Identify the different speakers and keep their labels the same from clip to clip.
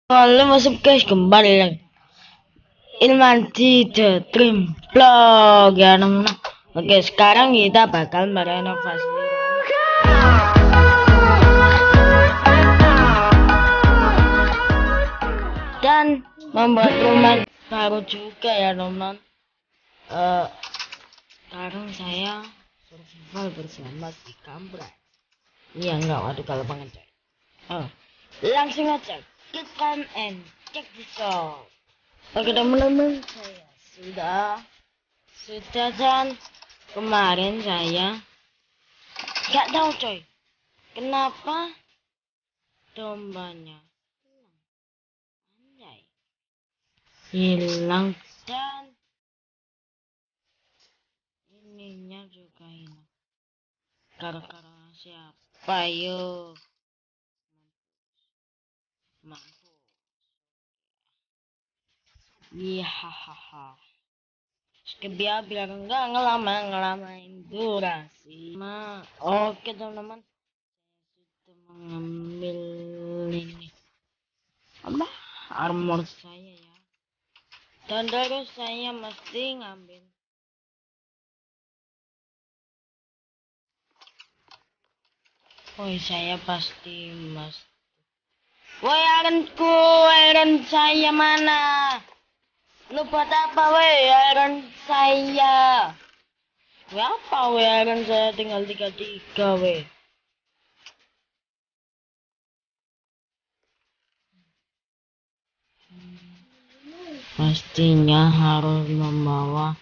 Speaker 1: Halo masuk guys, kembali lagi Ilmanti The Dream Vlog ya teman-teman. Oke, sekarang kita bakal merenovasi dan membuat rumah baru juga ya teman-teman. Sekarang saya survival bersama si kampret. Iya enggak, waduh kalau banget coy. Langsung aja kita and check this out. Oke teman-teman, saya sudah dan kemarin saya nggak tahu coy kenapa dombanya hilang dan ininya juga hilang. Gara-gara siapa yuk? Mampus. Iya hahaha. Biar enggak ngelamain durasi. Oke teman-teman, sudah mengambil ini apa armor saya ya, dan terus saya mesti ngambil saya pasti mas. Woi iron saya mana? Lu buat apa iron saya? Apa iron saya tinggal 33 pastinya harus membawa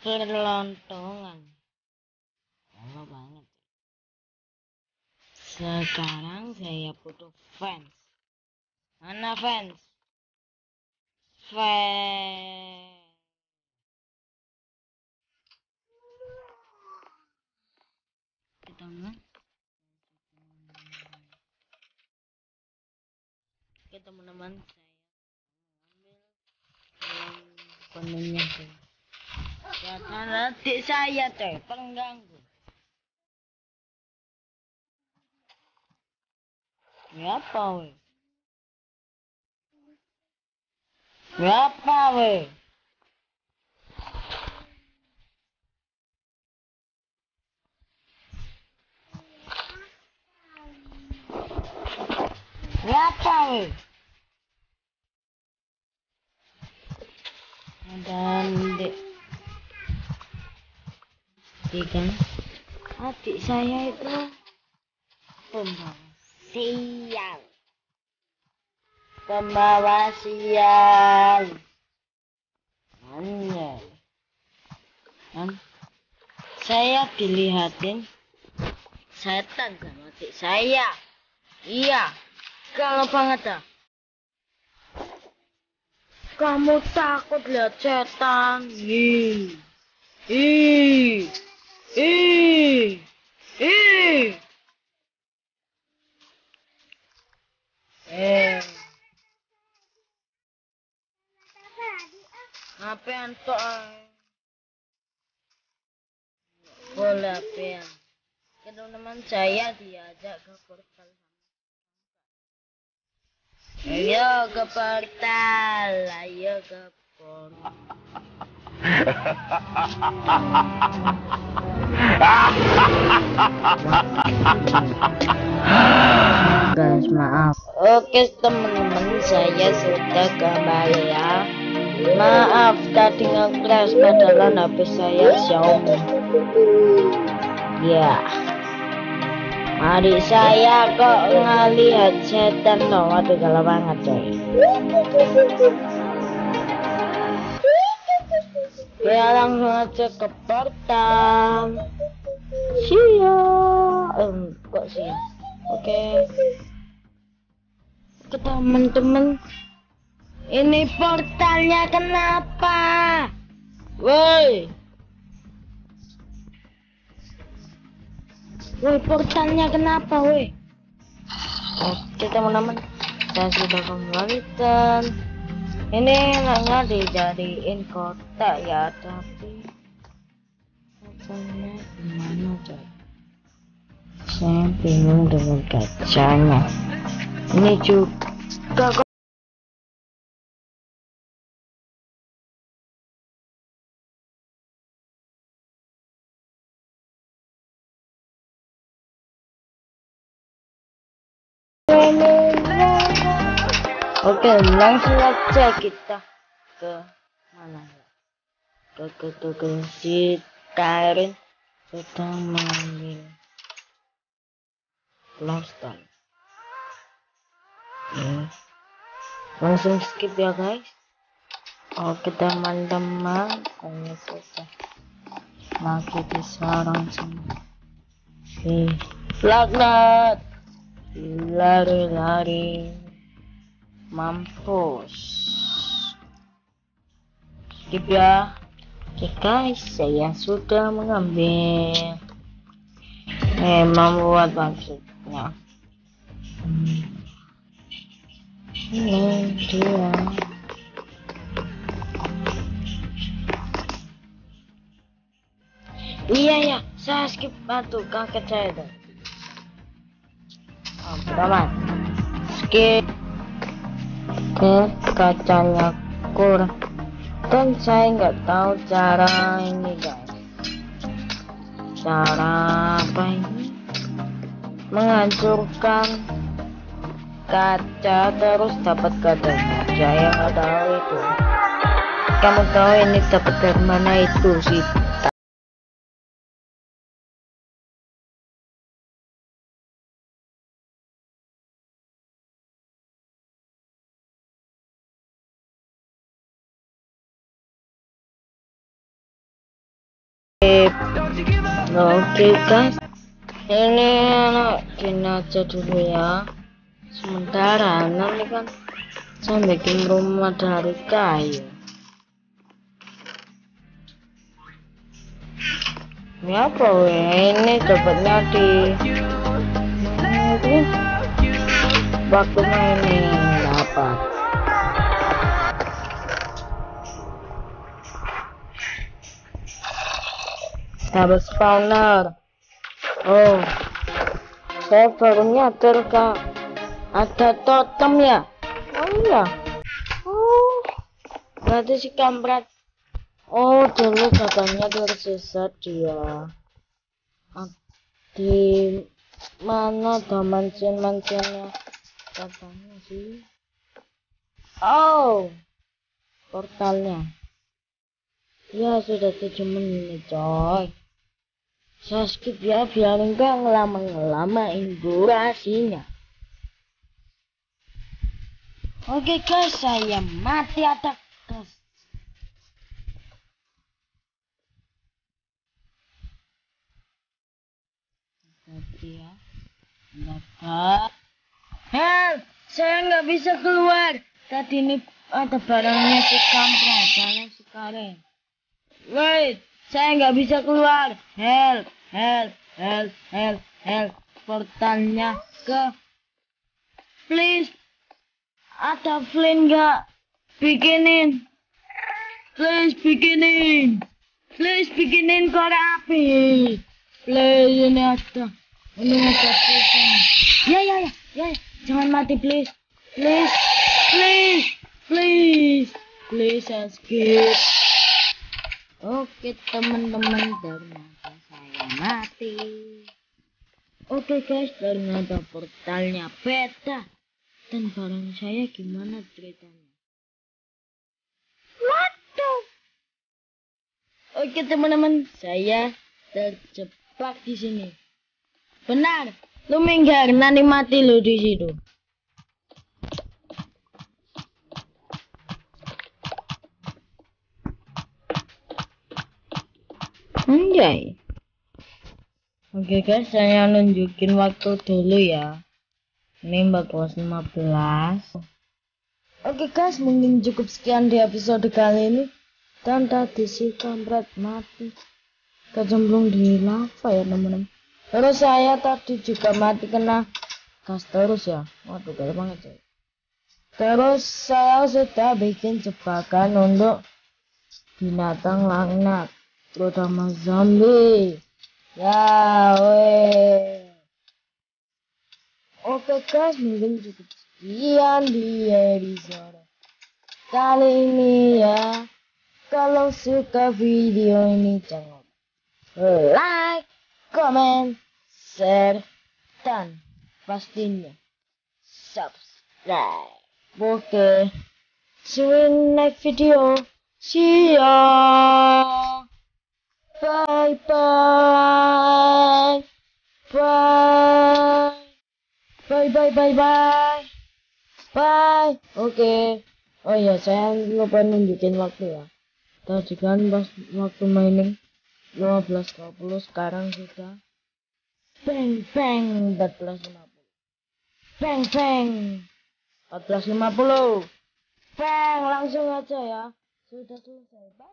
Speaker 1: perlontongan. Lama banget. Sekarang saya butuh fans. Mana fans? Oke teman-teman, saya ambil kontennya tuh. Ya karena adik saya teh pengganggu. Ya apa we? Ya apa we? Ya apa we? Dan kan adik saya itu pembawa sial kan saya dilihatin setan sama adik saya. Iya, kalau banget dah. Kamu takut lihat setan? Ih, ih, ih, ih. Apa antok? Boleh apa? Teman-teman saya diajak ke portal. Ayo ke portal, ayo ke portal. Guys, maaf. Oke teman-teman, saya sudah kembali ya. Maaf tadi nge-crash padahal HP saya Xiaomi. Ya. Adik saya kok ngelihat setan loh, waduh galau banget coy. Ya langsung aja ke portal. Kok sih? Oke teman-teman, ini portalnya kenapa? Woi, portalnya kenapa woi? Oke teman-teman, saya sudah kembali dan ini hanya dijadiin kotak ya, tapi katanya gimana coy? Saya bingung dengan gajahnya. Ini juga kok. Oke, langsung aja kita ke mana ya? Ke si Karen sedang mengambil Longston. Langsung skip ya guys. Oke teman-teman, ini sudah lagi diserang semua. Laknat, lari-lari, mampus. Skip ya. Oke guys, saya sudah mengambil membuat maksudnya. Ini dia. Iya ya, saya skip batu kaget saya tuh. Oh, teman, skip ke kacanya kurang. Dan saya nggak tahu cara ini guys. Cara apa ini? Menghancurkan kaca terus dapat katanya. Saya nggak tahu itu. Kamu tahu ini dapat dari mana itu sih? Oke guys, ini gini aja dulu ya. Sementara nanti kan saya bikin rumah dari kayu. Ini apa ini dapatnya di waktu ini dapat. Dapat spawner. Oh, saya baru nyadar kak, ada totem ya. Oh iya. Oh, berarti si kampret. Oh, dulu katanya tersesat dia. Di mana ada mansion-mansionnya katanya sih. Oh, portalnya. Ya sudah 7 menit coy. Saya skip ya biar enggak ngelama-ngelamain durasinya. Oke guys, saya mati atak guys. Tapi ya, dapat. Help, saya nggak bisa keluar. Tadi ini ada barangnya si kampret, barang si Karen. Wait, saya nggak bisa keluar. Help, help, help, help, help. Portalnya ke. Please, ada flint nggak? Bikinin. Please bikinin. Please bikinin korek api. Please ini ada. Ini ada pisang. Ya, ya, ya, ya. Jangan mati please. Please, please, please. Please skip. Oke teman-teman, ternyata saya mati. Oke guys, ternyata portalnya beda. Dan barang saya gimana ceritanya? Waduh. Oke teman-teman, saya terjebak di sini. Benar, lu minggir nanti mati lu di situ. Anjay. Oke guys, saya nunjukin waktu dulu ya. Ini 14.15. Oke guys, mungkin cukup sekian di episode kali ini. Dan tadi si kampret mati kecemplung di lava ya teman-teman. Terus saya tadi juga mati kena gas terus ya. Waduh, gede banget ya. Terus saya sudah bikin jebakan untuk binatang laknat, terutama zombie. Ya weh. Oke guys, mungkin cukup sekian di episode kali ini ya. Kalau suka video ini jangan like, comment, share, dan pastinya subscribe. Oke, see you in next video. See ya. Bye bye. Bye. Bye bye bye bye. Bye. Oke. Oh iya, saya lupa nunjukin waktu ya. Tadi kan pas waktu mining 15.20, sekarang sudah bang bang 14.50. Bang bang 14.50. Bang, langsung aja ya. Sudah selesai. Bye.